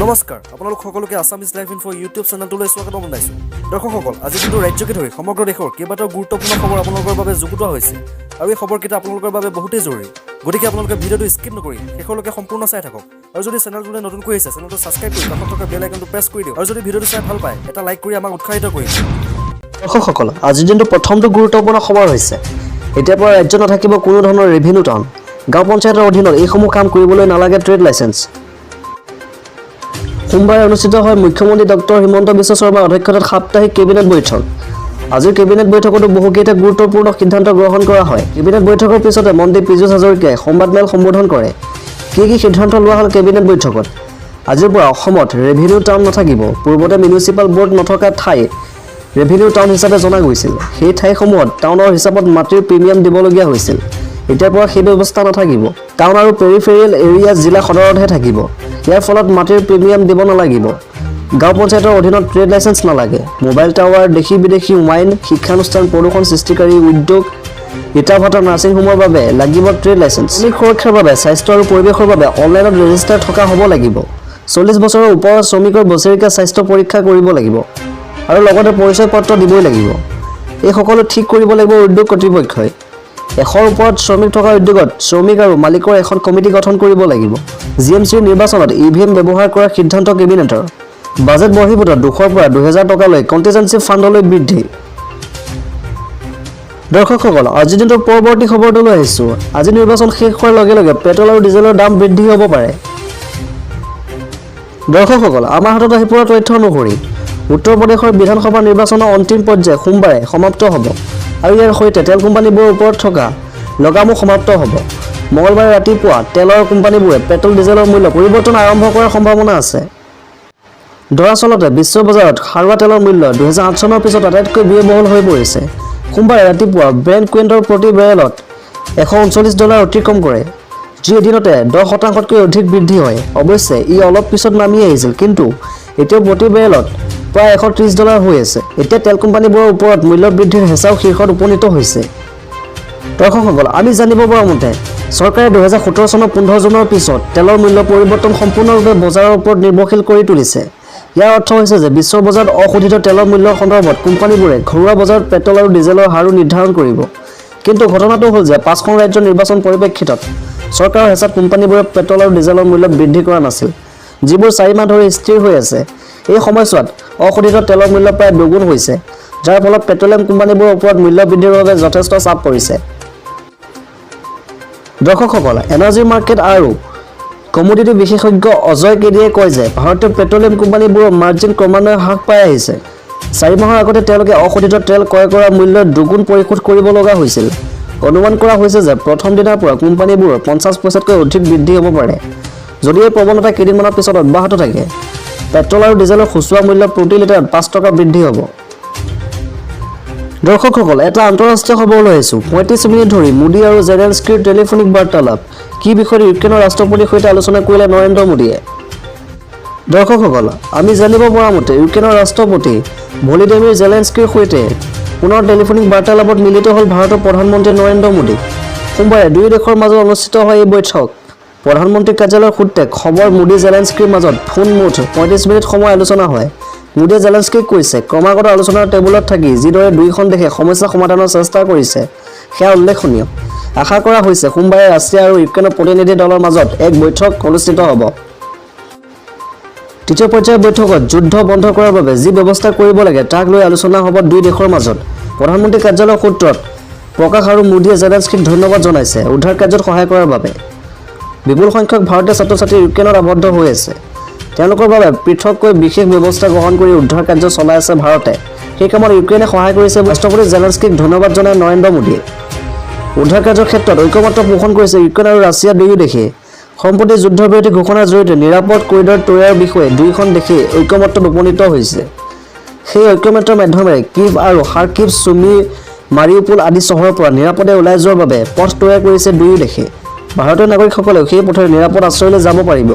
নমস্কাৰ আপোনালোক সকলোকে আসামিজ লাইভ ইনফো ইউটিউব চেনেলটোলৈ স্বাগতম জনাইছো। দৰ্শকসকল আজি কিন্তু ৰাজ্যকে ধৰি সমগ্ৰ দেশৰ কেইবাটাও গুৰুত্বপূৰ্ণ খবৰ আপোনালোকৰ বাবে যুগুতোৱা হৈছে আৰু এই খবৰকেইটা আপোনালোকৰ বাবে বহুতেই জৰুৰী। গতিকে আপোনালোকে ভিডিঅ'টো স্কিপ নকৰি শেষলৈকে সম্পূৰ্ণ চাই থাকক আৰু যদি চেনেলটোলৈ নতুনকৈ আহিছে চেনেলটো ছাবস্ক্ৰাইব কৰি কাষত থকা বেল আইকনটো প্ৰেছ কৰি দিয়ক আৰু যদি ভিডিঅ'টো চাই ভাল পায় এটা লাইক কৰি আমাক উৎসাহিত কৰিব। দৰ্শকসকল আজিৰ দিনটো প্ৰথমটো গুৰুত্বপূৰ্ণ খবৰ হৈছে এতিয়াৰ পৰা ৰাজ্য নাথাকিব কোনো ধৰণৰ ৰেভিনিউ টাউন। গাঁও পঞ্চায়তৰ অধীনত এইসমূহ কাম কৰিবলৈ নালাগে ট্ৰেড লাইচেন্স। সোমবাৰে অনুষ্ঠিত হয় মুখ্যমন্ত্ৰী ডক্টৰ হিমন্ত বিশ্ব শৰ্মাৰ অধ্যক্ষতাত সাপ্তাহিক কেবিনেট বৈঠক। আজিৰ কেবিনেট বৈঠকতো বহুকেইটা গুৰুত্বপূৰ্ণ সিদ্ধান্ত গ্ৰহণ কৰা হয়। কেবিনেট বৈঠকৰ পিছতে মন্ত্ৰী পীযুষ হাজৰিকাই সংবাদমেল সম্বোধন কৰে। কি সিদ্ধান্ত লোৱা হ'ল কেবিনেট বৈঠকত? আজিৰ পৰা অসমত ৰেভিনিউ টাউন নাথাকিব। পূৰ্বতে মিউনিচিপাল বোৰ্ড নথকা ঠাই ৰেভিনিউ টাউন হিচাপে জনা গৈছিল। সেই ঠাইসমূহত টাউনৰ হিচাপত মাটিৰ প্ৰিমিয়াম দিবলগীয়া হৈছিল। এতিয়াৰ পৰা সেই ব্যৱস্থা নাথাকিব। টাউন আৰু পেৰিফেৰিয়েল এৰিয়া জিলা সদৰতহে থাকিব। ইয়াৰ ফলত মাটিৰ প্ৰিমিয়াম দিব নালাগিব। গাঁও পঞ্চায়তৰ অধীনত ট্ৰেড লাইচেন্স নালাগে। মোবাইল টাৱাৰ, দেশী বিদেশী ৱাইন, শিক্ষানুষ্ঠান, প্ৰদূষণ সৃষ্টিকাৰী উদ্যোগ, ইটা ভাটা, নাৰ্ছিং হোমৰ বাবে লাগিব ট্ৰেড লাইচেন্স। শ্ৰমিক সুৰক্ষাৰ বাবে, স্বাস্থ্য আৰু পৰিৱেশৰ বাবে অনলাইনত ৰেজিষ্টাৰ থকা হ'ব লাগিব। 40 বছৰৰ ওপৰৰ শ্ৰমিকৰ বছৰেকীয়া স্বাস্থ্য পৰীক্ষা কৰিব লাগিব আৰু লগতে পৰিচয় পত্ৰ দিবই লাগিব। এই সকলো ঠিক কৰিব লাগিব উদ্যোগ কৰ্তৃপক্ষই। 100ৰ ওপৰত শ্ৰমিক থকা উদ্যোগত শ্ৰমিক আৰু মালিকৰ এখন কমিটি গঠন কৰিব লাগিব। GMCৰ নিৰ্বাচনত EVM ব্যৱহাৰ কৰাৰ সিদ্ধান্ত কেবিনেটৰ। বাজেট বহিৰ্ভূত 200ৰ পৰা 2000 টকালৈ কণ্টিজেঞ্চি ফাণ্ডলৈ বৃদ্ধি। দৰ্শকসকল আজিৰ দিনটোৰ পৰৱৰ্তী খবৰটো লৈ আহিছোঁ। আজি নিৰ্বাচন শেষ হোৱাৰ লগে লগে পেট্ৰল আৰু ডিজেলৰ দাম বৃদ্ধি হ'ব পাৰে। দৰ্শকসকল আমাৰ হাতত আহি পৰা তথ্য অনুসৰি উত্তৰ প্ৰদেশৰ বিধানসভা নিৰ্বাচনৰ অন্তিম পৰ্যায় সোমবাৰে সমাপ্ত হ'ব আৰু ইয়াৰ সৈতে তেল কোম্পানীবোৰৰ ওপৰত থকা লগামো সমাপ্ত হ'ব। মঙলবাৰে ৰাতিপুৱা তেলৰ কোম্পানীবোৰে পেট্ৰল ডিজেলৰ মূল্য পৰিৱৰ্তন আৰম্ভ কৰাৰ সম্ভাৱনা আছে। দৰাচলতে বিশ্ব বজাৰত সাৰুৱা তেলৰ মূল্য 2008 চনৰ পিছত আটাইতকৈ ব্যয়বহুল হৈ পৰিছে। সোমবাৰে ৰাতিপুৱা ব্ৰেণ্ট কুইণ্টৰ প্ৰতি বেৰেলত $139 অতিক্ৰম কৰে, যি এদিনতে 10%তকৈ অধিক বৃদ্ধি হয়। অৱশ্যে ই অলপ পিছত নামি আহিছিল, কিন্তু এতিয়াও প্ৰতি বেৰেলত প্ৰায় $130 হৈ আছে। এতিয়া তেল কোম্পানীবোৰৰ ওপৰত মূল্য বৃদ্ধিৰ হেঁচাও শীৰ্ষত উপনীত হৈছে। দৰ্শকসকল আমি জানিব পৰা মতে চৰকাৰে 2017 চনৰ 15 জুনৰ পিছত তেলৰ মূল্য পৰিৱৰ্তন সম্পূৰ্ণৰূপে বজাৰৰ ওপৰত নিৰ্ভৰশীল কৰি তুলিছে। ইয়াৰ অৰ্থ হৈছে যে বিশ্ব বজাৰত অশোধিত তেলৰ মূল্যৰ সন্দৰ্ভত কোম্পানীবোৰে ঘৰুৱা বজাৰত পেট্ৰল আৰু ডিজেলৰ হাৰো নিৰ্ধাৰণ কৰিব। কিন্তু ঘটনাটো হ'ল যে 5খন ৰাজ্যৰ নিৰ্বাচন পৰিপ্ৰেক্ষিতত চৰকাৰৰ হেঁচাত কোম্পানীবোৰে পেট্ৰল আৰু ডিজেলৰ মূল্য বৃদ্ধি কৰা নাছিল, যিবোৰ 4 মাহ ধৰি স্থিৰ হৈ আছে। এই সময়ছোৱাত অশোধিত তেলৰ মূল্য প্ৰায় দুগুণ হৈছে, যাৰ ফলত পেট্ৰলিয়াম কোম্পানীবোৰৰ ওপৰত মূল্য বৃদ্ধিৰ বাবে যথেষ্ট চাপ পৰিছে। দৰ্শকসকল এনাৰ্জি মাৰ্কেট আৰু কমোডিটি বিশেষজ্ঞ অজয় কেডিয়ে কয় যে ভাৰতীয় পেট্ৰলিয়াম কোম্পানীবোৰৰ মাৰ্জিন ক্ৰমান্বয়ে হ্ৰাস পাই আহিছে। 4 মাহৰ আগতে তেওঁলোকে অশোধিত তেল ক্ৰয় কৰা মূল্য দুগুণ পৰিশোধ কৰিব লগা হৈছিল। অনুমান কৰা হৈছে যে প্ৰথম দিনাৰ পৰা কোম্পানীবোৰৰ 50 পইচাতকৈ অধিক বৃদ্ধি হ'ব পাৰে। যদি এই প্ৰৱণতা কেইদিনমানৰ পিছত অব্যাহত থাকে, পেট্ৰল আৰু ডিজেলৰ খুচুৰা মূল্য প্ৰতি লিটাৰত 5 টকা বৃদ্ধি হ'ব। দৰ্শকসকল এটা আন্তঃৰাষ্ট্ৰীয় খবৰ লৈ আহিছোঁ। 35 মিনিট ধৰি মোদী আৰু জেলেনস্কিৰ টেলিফোনিক বাৰ্তালাপ। কি বিষয়ত ইউক্ৰেইনৰ ৰাষ্ট্ৰপতিৰ সৈতে আলোচনা কৰিলে নৰেন্দ্ৰ মোদীয়ে? দৰ্শকসকল আমি জানিব পৰা মতে ইউক্ৰেইনৰ ৰাষ্ট্ৰপতি ভলোদিমিৰ জেলেনস্কিৰ সৈতে পুনৰ টেলিফোনিক বাৰ্তালাপত মিলিত হ'ল ভাৰতৰ প্ৰধানমন্ত্ৰী নৰেন্দ্ৰ মোদী। সোমবাৰে দুয়ো দেশৰ মাজত অনুষ্ঠিত হয় এই বৈঠক। প্ৰধানমন্ত্ৰীৰ কাৰ্যালয়ৰ সূত্ৰে খবৰ মোদী জেলেনস্কিৰ মাজত ফোন মুঠ 35 মিনিট সময় আলোচনা হয়। মোদীয়ে জেলেনস্কিক কৈছে ক্ৰমাগত আলোচনাৰ টেবুলত থাকি যিদৰে দুয়োখন দেশে সমস্যা সমাধানৰ চেষ্টা কৰিছে সেয়া উল্লেখনীয়। আশা কৰা হৈছে সোমবাৰে ৰাছিয়া আৰু ইউক্ৰেইনৰ প্ৰতিনিধি দলৰ মাজত এক বৈঠক অনুষ্ঠিত হ'ব। তৃতীয় পৰ্যায়ৰ বৈঠকত যুদ্ধ বন্ধ কৰাৰ বাবে যি ব্যৱস্থা কৰিব লাগে তাক লৈ আলোচনা হ'ব দুই দেশৰ মাজত। প্ৰধানমন্ত্ৰী কাৰ্যালয়ৰ সূত্ৰত প্ৰকাশ আৰু মোদীয়ে জেলেনস্কিক ধন্যবাদ জনাইছে উদ্ধাৰ কাৰ্যত সহায় কৰাৰ বাবে। বিপুল সংখ্যক ভাৰতীয় ছাত্ৰ-ছাত্ৰী ইউক্ৰেইনত আবদ্ধ হৈ আছে। তেওঁলোকৰ বাবে পৃথককৈ বিশেষ ব্যৱস্থা গ্ৰহণ কৰি উদ্ধাৰ কাৰ্য চলাই আছে ভাৰতে। সেই কামত ইউক্ৰেইনে সহায় কৰিছে ৰাষ্ট্ৰপতি জেলেনস্কিক ধন্যবাদ জনাই নৰেন্দ্ৰ মোদীয়ে। উদ্ধাৰ কাৰ্যৰ ক্ষেত্ৰত ঐক্যমত্য পোষণ কৰিছে ইউক্ৰেইন আৰু ৰাছিয়া দুয়ো দেশে। সম্প্ৰতি যুদ্ধবিৰতি ঘোষণাৰ জৰিয়তে নিৰাপদ কৰিডৰ তৈয়াৰ বিষয়ে দুয়োখন দেশেই ঐক্যমত্যত উপনীত হৈছে। সেই ঐক্যমত্যৰ মাধ্যমেৰে কিভ আৰু খাৰ্কিভ, চুমি, মাৰিউপোল আদি চহৰৰ পৰা নিৰাপদে ওলাই যোৱাৰ বাবে পথ তৈয়াৰ কৰিছে দুয়ো দেশে। ভাৰতীয় নাগৰিকসকলেও সেই পথেৰে নিৰাপদ আশ্ৰয়লৈ যাব পাৰিব।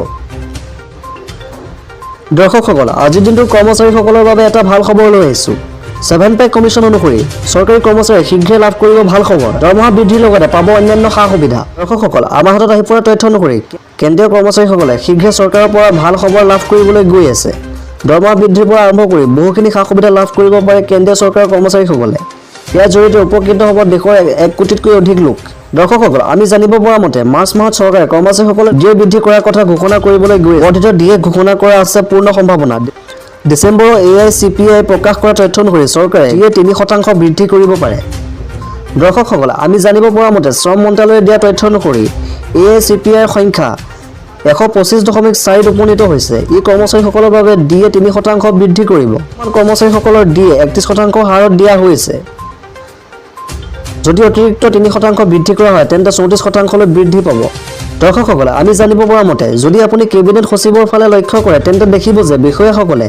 দৰ্শকসকল আজিৰ দিনটোৰ কৰ্মচাৰীসকলৰ বাবে এটা ভাল খবৰ লৈ আহিছোঁ। 7 পে কমিশ্যন অনুসৰি চৰকাৰী কৰ্মচাৰীয়ে শীঘ্ৰে লাভ কৰিব ভাল খবৰ দৰমহা বৃদ্ধিৰ লগতে পাব অন্যান্য সা সুবিধা দৰ্শকসকল আমাৰ হাতত আহি পৰা তথ্য অনুসৰি কেন্দ্ৰীয় কৰ্মচাৰীসকলে শীঘ্ৰে চৰকাৰৰ পৰা ভাল খবৰ লাভ কৰিবলৈ গৈ আছে দৰমহা বৃদ্ধিৰ পৰা আৰম্ভ কৰি বহুখিনি সা সুবিধা লাভ কৰিব পাৰে কেন্দ্ৰীয় চৰকাৰৰ কৰ্মচাৰীসকলে ইয়াৰ জৰিয়তে উপকৃত হ'ব দেশৰ 1 কোটিতকৈ অধিক লোক দৰ্শকসকল আমি জানিব পৰা মতে মাৰ্চ মাহত চৰকাৰে কৰ্মচাৰীসকলক ডিএ বৃদ্ধি কৰাৰ কথা ঘোষণা কৰিবলৈ গৈ বৰ্ধিত ডিএ ঘোষণা কৰা আছে পূৰ্ণ সম্ভাৱনা ডিচেম্বৰৰ AICPI প্ৰকাশ কৰা তথ্য অনুসৰি চৰকাৰে ডিএ 3% বৃদ্ধি কৰিব পাৰে দৰ্শকসকল আমি জানিব পৰা মতে শ্ৰম মন্ত্ৰালয়ে দিয়া তথ্য অনুসৰি AICPI ৰ সংখ্যা 125.4 উপনীত হৈছে ই কৰ্মচাৰীসকলৰ বাবে ডিএ 3% বৃদ্ধি কৰিব কৰ্মচাৰীসকলৰ ডিএ 31% হাৰত দিয়া হৈছে যদি অতিৰিক্ত 3% বৃদ্ধি কৰা হয় তেন্তে 34% লৈ বৃদ্ধি পাব দৰ্শকসকল আমি জানিব পৰা মতে যদি আপুনি কেবিনেট সচিবৰ ফালে লক্ষ্য কৰে তেন্তে দেখিব যে বিষয়াসকলে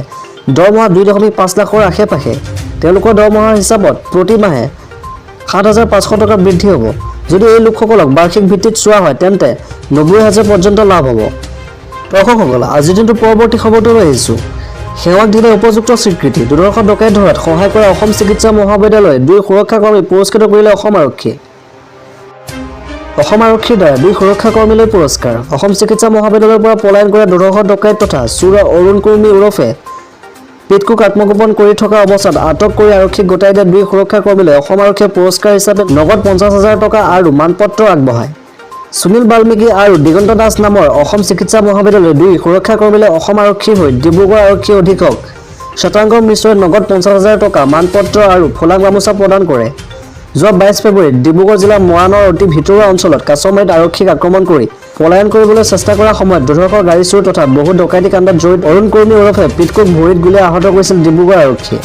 দৰমহা 2.5 লাখৰ আশে-পাশে তেওঁলোকৰ দৰমহাৰ হিচাপত প্ৰতি মাহে 7,500 টকা বৃদ্ধি হ'ব যদি এই লোকসকলক বাৰ্ষিক ভিত্তিত চোৱা হয় তেন্তে 90,000 পৰ্যন্ত লাভ হ'ব দৰ্শকসকল আজিৰ দিনটো পৰৱৰ্তী খবৰটো লৈ আহিছোঁ সেৱাক দিলে উপযুক্ত স্বীকৃতি দুৰ্ধৰ্ষ ডকাইত ধৰাত সহায় কৰা অসম চিকিৎসা মহাবিদ্যালয় 2 সুৰক্ষা কৰ্মী পুৰস্কৃত কৰিলে অসম আৰক্ষীৰ দ্বাৰা 2 সুৰক্ষা কৰ্মীলৈ পুৰস্কাৰ অসম চিকিৎসা মহাবিদ্যালয়ৰ পৰা পলায়ন কৰা দুৰ্ধৰ্ষ ডকাইত তথা চোৰ অৰুণ কুৰ্মী ওৰফে পিটকুক আত্মগোপন কৰি থকা অৱস্থাত আটক কৰি আৰক্ষীক গোটাই দিয়া 2 সুৰক্ষা কৰ্মীলৈ অসম আৰক্ষীয়ে পুৰস্কাৰ হিচাপে নগদ 50,000 টকা আৰু মানপত্ৰ আগবঢ়ায় সুনীল বাল্মীকি আৰু দিগন্ত দাস নামৰ অসম চিকিৎসা মহাবিদ্যালয়ৰ 2 সুৰক্ষা কৰ্মীলৈ অসম আৰক্ষীৰ হৈ ডিব্ৰুগড় আৰক্ষী অধীক্ষক শতাংগ মিশ্ৰই নগদ 50,000 টকা মানপত্ৰ আৰু ফুলা গামোচা প্ৰদান কৰে যোৱা 22 ফেব্ৰুৱাৰীত ডিব্ৰুগড় জিলাৰ মৰাণৰ অতি ভিতৰুৱা অঞ্চলত কাছমাৰীত আৰক্ষীক আক্ৰমণ কৰি পলায়ন কৰিবলৈ চেষ্টা কৰাৰ সময়ত দুৰ্ধৰ্ষ গাড়ী চুৰ তথা বহু ডকাইতি কাণ্ডত জড়িত অৰুণ কুৰ্মী ওৰফে পিটকুক ভৰিত গুলীয়াই আহত কৰিছিল ডিব্ৰুগড় আৰক্ষীয়ে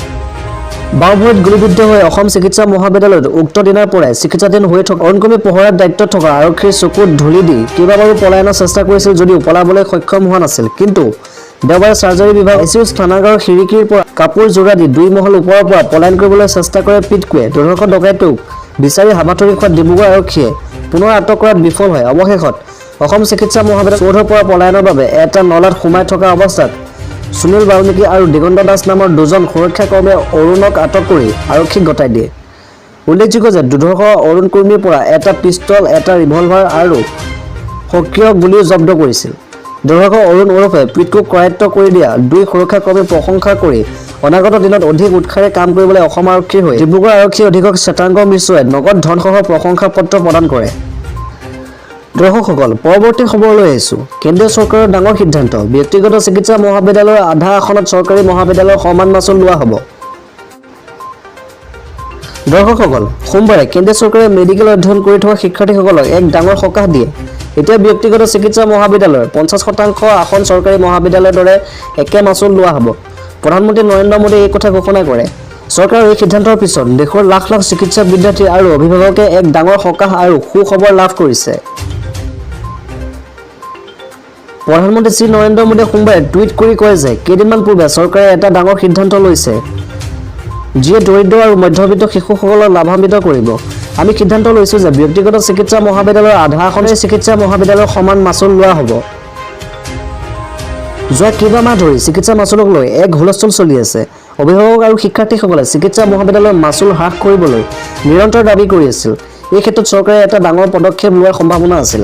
বাওঁ ভৰিত গুলীবিদ্ধ হৈ অসম চিকিৎসা মহাবিদ্যালয়ত উক্ত দিনাৰ পৰাই চিকিৎসাধীন হৈ থকা অৰুণ কুৰ্মী পহৰাৰ দায়িত্বত থকা আৰক্ষীৰ চকুত ধূলি দি কেইবাবাৰো পলায়নৰ চেষ্টা কৰিছিল যদিও পলাবলৈ সক্ষম হোৱা নাছিল কিন্তু দেওবাৰে চাৰ্জাৰী বিভাগ ICU স্থানাগাৰৰ খিৰিকীৰ পৰা কাপোৰ যোৰা দি 2 মহল ওপৰৰ পৰা পলায়ন কৰিবলৈ চেষ্টা কৰে পিটকুৱে দুৰ্ধৰ্ষ ডকাইতক বিচাৰি হাবাথৰি খোৱা ডিব্ৰুগড় আৰক্ষীয়ে পুনৰ আটক কৰাত বিফল হয় অৱশেষত অসম চিকিৎসা মহাবিদ্যালয় চৌধৰ পৰা পলায়নৰ বাবে এটা নলাত সোমাই থকা অৱস্থাত সুনীল বাল্মীকি আৰু দিগন্ত দাস নামৰ 2জন সুৰক্ষা কৰ্মীয়ে অৰুণক আটক কৰি আৰক্ষীক গতাই দিয়ে উল্লেখযোগ্য যে দুৰ্ধৰ্ষ অৰুণ কুৰ্মীৰ পৰা এটা পিষ্টল এটা ৰিভলভাৰ আৰু সক্ৰিয় গুলীও জব্দ কৰিছিল দুৰ্ধৰ্ষ অৰুণ ওৰফে পিটকুক কৰায়ত্ব কৰি দিয়া 2 সুৰক্ষা কৰ্মীৰ প্ৰশংসা কৰি অনাগত দিনত অধিক উৎসাহে কাম কৰিবলৈ অসম আৰক্ষীৰ হৈ ডিব্ৰুগড় আৰক্ষী অধীক্ষক শতাংগ মিশ্ৰই নগদ ধনসহ প্ৰশংসা পত্ৰ প্ৰদান কৰে দৰ্শকসকল পৰৱৰ্তী খবৰলৈ আহিছোঁ কেন্দ্ৰীয় চৰকাৰৰ ডাঙৰ সিদ্ধান্ত ব্যক্তিগত চিকিৎসা মহাবিদ্যালয়ৰ আধা আসনত চৰকাৰী মহাবিদ্যালয়ৰ সমান মাচুল লোৱা হ'ব দৰ্শকসকল সোমবাৰে কেন্দ্ৰীয় চৰকাৰে মেডিকেল অধ্যয়ন কৰি থকা শিক্ষাৰ্থীসকলক এক ডাঙৰ সকাহ দিয়ে এতিয়া ব্যক্তিগত চিকিৎসা মহাবিদ্যালয়ৰ 50% আসন চৰকাৰী মহাবিদ্যালয়ৰ দৰে একে মাচুল লোৱা হ'ব প্ৰধানমন্ত্ৰী নৰেন্দ্ৰ মোদীয়ে এই কথা ঘোষণা কৰে চৰকাৰৰ এই সিদ্ধান্তৰ পিছত দেশৰ লাখ লাখ চিকিৎসা বিদ্যাৰ্থী আৰু অভিভাৱকে এক ডাঙৰ সকাহ আৰু সুখবৰ লাভ কৰিছে প্ৰধানমন্ত্ৰী শ্ৰী নৰেন্দ্ৰ মোদীয়ে সোমবাৰে টুইট কৰি কয় যে কেইদিনমান পূৰ্বে চৰকাৰে এটা ডাঙৰ সিদ্ধান্ত লৈছে যিয়ে দৰিদ্ৰ আৰু মধ্যবিত্ত শিশুসকলক লাভান্বিত কৰিব আমি সিদ্ধান্ত লৈছোঁ যে ব্যক্তিগত চিকিৎসা মহাবিদ্যালয়ৰ আধা আসনে চিকিৎসা মহাবিদ্যালয়ৰ সমান মাচুল লোৱা হ'ব যোৱা কেইবামাহ ধৰি চিকিৎসা মাচুলক লৈ এক হুলস্থুল চলি আছে অভিভাৱক আৰু শিক্ষাৰ্থীসকলে চিকিৎসা মহাবিদ্যালয়ৰ মাচুল হ্ৰাস কৰিবলৈ নিৰন্তৰ দাবী কৰি আছিল এই ক্ষেত্ৰত চৰকাৰে এটা ডাঙৰ পদক্ষেপ লোৱাৰ সম্ভাৱনা আছিল